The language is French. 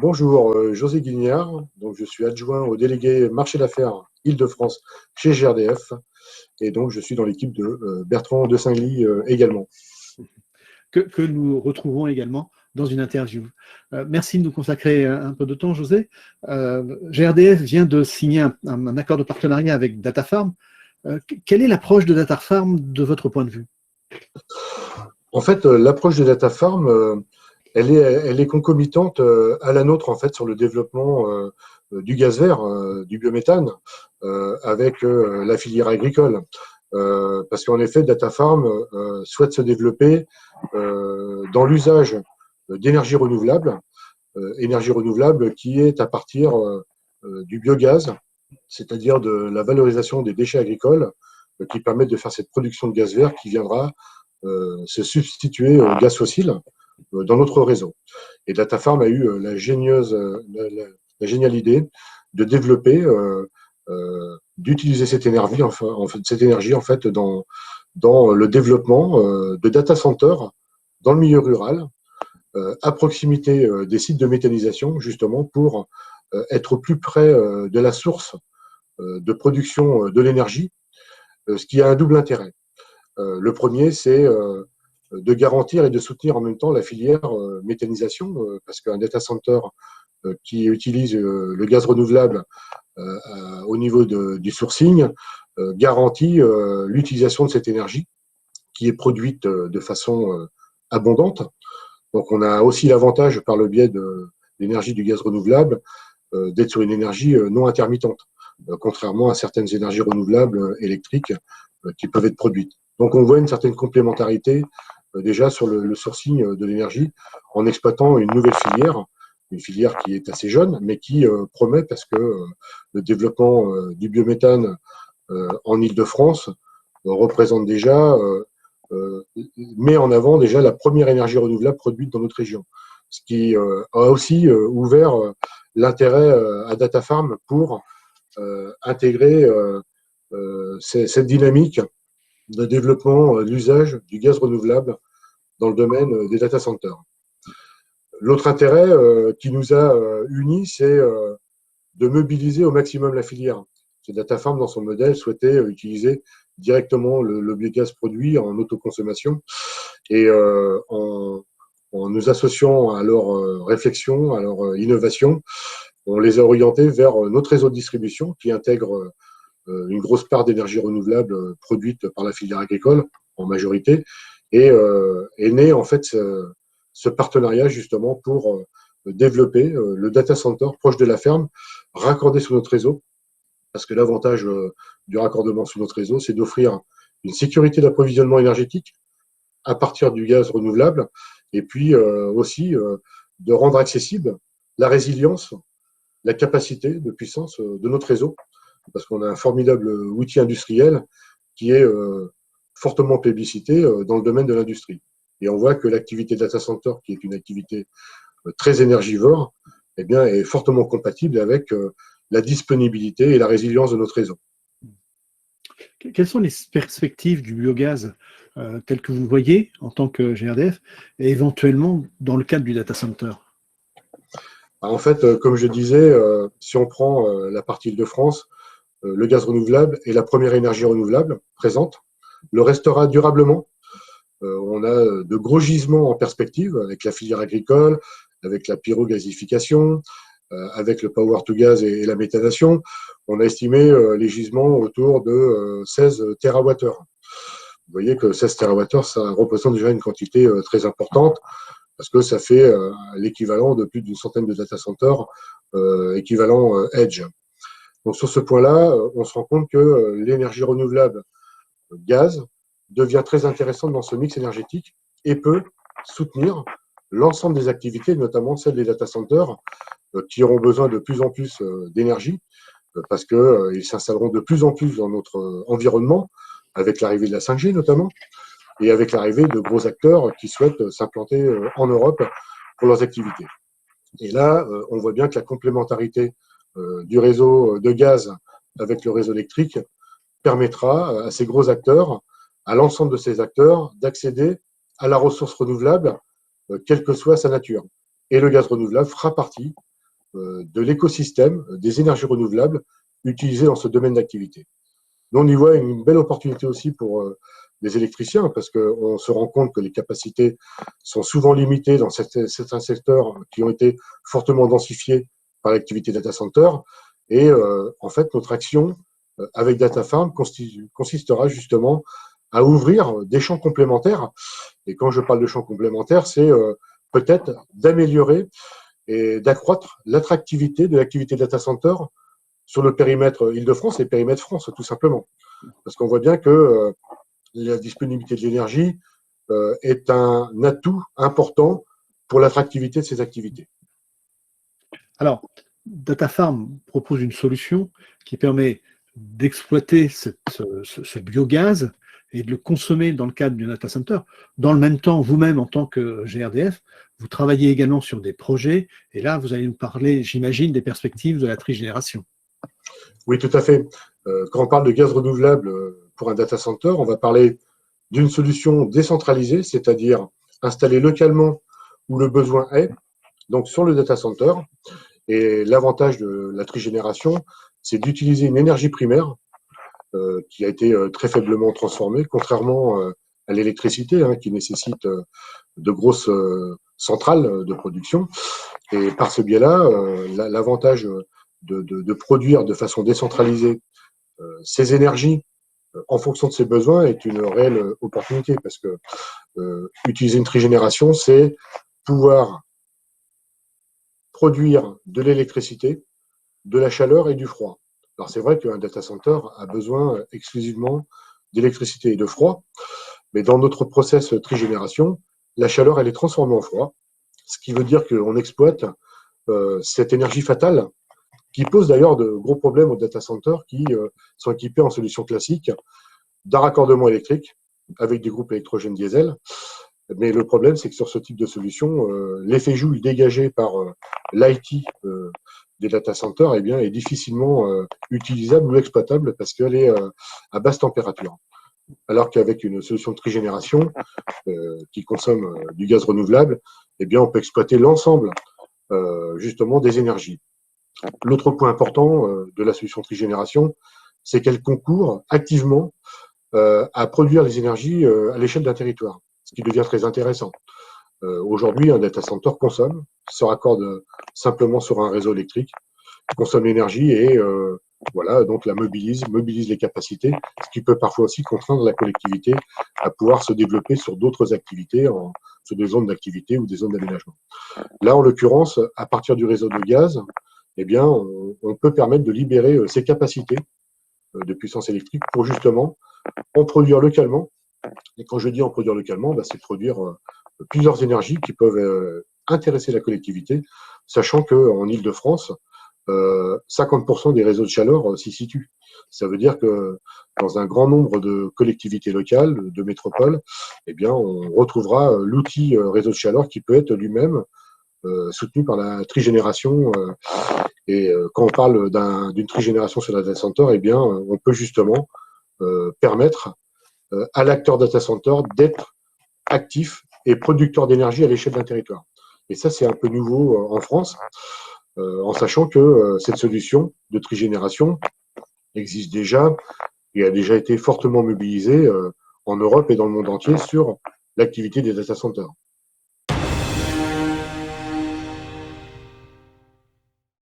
Bonjour, José Guignard. Donc, je suis adjoint au délégué marché d'affaires Île-de-France chez GRDF. Et donc, je suis dans l'équipe de Bertrand de Saint-Gly également. Que nous retrouvons également dans une interview. Merci de nous consacrer un peu de temps, José. GRDF vient de signer un accord de partenariat avec DataFarm. Quelle est l'approche de DataFarm de votre point de vue? En fait, l'approche de DataFarm, elle est concomitante à la nôtre en fait sur le développement du gaz vert, du biométhane, avec la filière agricole. Parce qu'en effet, DataFarm souhaite se développer dans l'usage d'énergie renouvelable qui est à partir du biogaz, c'est-à-dire de la valorisation des déchets agricoles qui permettent de faire cette production de gaz vert qui viendra se substituer au gaz fossile dans notre réseau. Et DataFarm a eu la géniale idée de développer, d'utiliser cette énergie en fait dans le développement de data centers dans le milieu rural, à proximité des sites de méthanisation, justement pour être au plus près de la source de production de l'énergie, ce qui a un double intérêt. Le premier, c'est de garantir et de soutenir en même temps la filière méthanisation, parce qu'un data center qui utilise le gaz renouvelable au niveau du sourcing garantit l'utilisation de cette énergie qui est produite de façon abondante. Donc, on a aussi l'avantage, par le biais de l'énergie du gaz renouvelable, d'être sur une énergie non intermittente, contrairement à certaines énergies renouvelables électriques qui peuvent être produites. Donc, on voit une certaine complémentarité déjà sur le sourcing de l'énergie en exploitant une nouvelle filière, une filière qui est assez jeune, mais qui promet parce que le développement du biométhane en Île-de-France représente déjà, met en avant déjà la première énergie renouvelable produite dans notre région. Ce qui a aussi ouvert l'intérêt à DataFarm pour intégrer cette dynamique de développement de l'usage du gaz renouvelable dans le domaine des data centers. L'autre intérêt qui nous a unis, c'est de mobiliser au maximum la filière. DataFarm, dans son modèle, souhaitait utiliser directement le biogaz produit en autoconsommation et en nous associant à leur réflexion, à leur innovation, on les a orientés vers notre réseau de distribution qui intègre une grosse part d'énergie renouvelable produite par la filière agricole en majorité, et est né en fait ce partenariat justement pour développer le data center proche de la ferme, raccordé sur notre réseau, parce que l'avantage du raccordement sur notre réseau, c'est d'offrir une sécurité d'approvisionnement énergétique à partir du gaz renouvelable, et puis aussi de rendre accessible la résilience, la capacité de puissance de notre réseau, parce qu'on a un formidable outil industriel qui est fortement plébiscité dans le domaine de l'industrie. Et on voit que l'activité data center, qui est une activité très énergivore, eh bien, est fortement compatible avec la disponibilité et la résilience de notre réseau. Quelles sont les perspectives du biogaz telles que vous le voyez en tant que GRDF et éventuellement dans le cadre du data center? En fait, comme je disais, si on prend la partie Île-de-France, le gaz renouvelable est la première énergie renouvelable présente. Le restera durablement. On a de gros gisements en perspective avec la filière agricole, avec la pyrogasification, avec le power to gas et la méthanation. On a estimé les gisements autour de 16 TWh. Vous voyez que 16 TWh, ça représente déjà une quantité très importante, parce que ça fait l'équivalent de plus d'une centaine de data centers équivalent Edge. Donc sur ce point-là, on se rend compte que l'énergie renouvelable gaz devient très intéressante dans ce mix énergétique et peut soutenir l'ensemble des activités, notamment celles des data centers, qui auront besoin de plus en plus d'énergie, parce qu'ils s'installeront de plus en plus dans notre environnement, avec l'arrivée de la 5G notamment, et avec l'arrivée de gros acteurs qui souhaitent s'implanter en Europe pour leurs activités. Et là, on voit bien que la complémentarité du réseau de gaz avec le réseau électrique permettra à ces gros acteurs, à l'ensemble de ces acteurs, d'accéder à la ressource renouvelable, quelle que soit sa nature. Et le gaz renouvelable fera partie de l'écosystème des énergies renouvelables utilisées dans ce domaine d'activité. Nous, on y voit une belle opportunité aussi pour les électriciens, parce qu'on se rend compte que les capacités sont souvent limitées dans certains secteurs qui ont été fortement densifiés par l'activité data center. Et en fait, notre action avec DataFarm consistera justement à ouvrir des champs complémentaires. Et quand je parle de champs complémentaires, c'est peut-être d'améliorer et d'accroître l'attractivité de l'activité data center sur le périmètre Île-de-France et périmètre France, tout simplement. Parce qu'on voit bien que la disponibilité de l'énergie est un atout important pour l'attractivité de ces activités. Alors, DataFarm propose une solution qui permet d'exploiter ce biogaz et de le consommer dans le cadre du data center. Dans le même temps, vous-même, en tant que GRDF, vous travaillez également sur des projets, et là, vous allez nous parler, j'imagine, des perspectives de la trigénération. Oui, tout à fait. Quand on parle de gaz renouvelable pour un data center, on va parler d'une solution décentralisée, c'est-à-dire installée localement où le besoin est, donc sur le data center. Et l'avantage de la trigénération, c'est d'utiliser une énergie primaire qui a été très faiblement transformée, contrairement à l'électricité, hein, qui nécessite de grosses centrales de production. Et par ce biais-là, l'avantage de produire de façon décentralisée ces énergies en fonction de ses besoins est une réelle opportunité, parce que utiliser une trigénération, c'est pouvoir produire de l'électricité, de la chaleur et du froid. Alors c'est vrai qu'un data center a besoin exclusivement d'électricité et de froid, mais dans notre process trigénération, la chaleur, elle est transformée en froid, ce qui veut dire qu'on exploite cette énergie fatale qui pose d'ailleurs de gros problèmes aux data centers qui sont équipés en solution classique d'un raccordement électrique avec des groupes électrogènes diesel. Mais le problème, c'est que sur ce type de solution, l'effet Joule dégagé par l'IT des data centers eh bien, est difficilement utilisable ou exploitable parce qu'elle est à basse température. Alors qu'avec une solution de trigénération qui consomme du gaz renouvelable, eh bien, on peut exploiter l'ensemble justement des énergies. L'autre point important de la solution trigénération, c'est qu'elle concourt activement à produire les énergies à l'échelle d'un territoire, ce qui devient très intéressant. Aujourd'hui, un data center consomme, se raccorde simplement sur un réseau électrique, consomme l'énergie et voilà, donc la mobilise les capacités, ce qui peut parfois aussi contraindre la collectivité à pouvoir se développer sur d'autres activités, sur des zones d'activité ou des zones d'aménagement. Là, en l'occurrence, à partir du réseau de gaz, eh bien, on peut permettre de libérer ces capacités de puissance électrique pour justement en produire localement. Et quand je dis en produire localement, c'est produire plusieurs énergies qui peuvent intéresser la collectivité, sachant qu'en Île-de-France, 50% des réseaux de chaleur s'y situent. Ça veut dire que dans un grand nombre de collectivités locales, de métropoles, eh bien, on retrouvera l'outil réseau de chaleur qui peut être lui-même soutenu par la trigénération. Et quand on parle d'une trigénération sur la data center, eh bien, on peut justement permettre à l'acteur data center d'être actif et producteur d'énergie à l'échelle d'un territoire. Et ça, c'est un peu nouveau en France, en sachant que cette solution de trigénération existe déjà et a déjà été fortement mobilisée en Europe et dans le monde entier sur l'activité des data centers.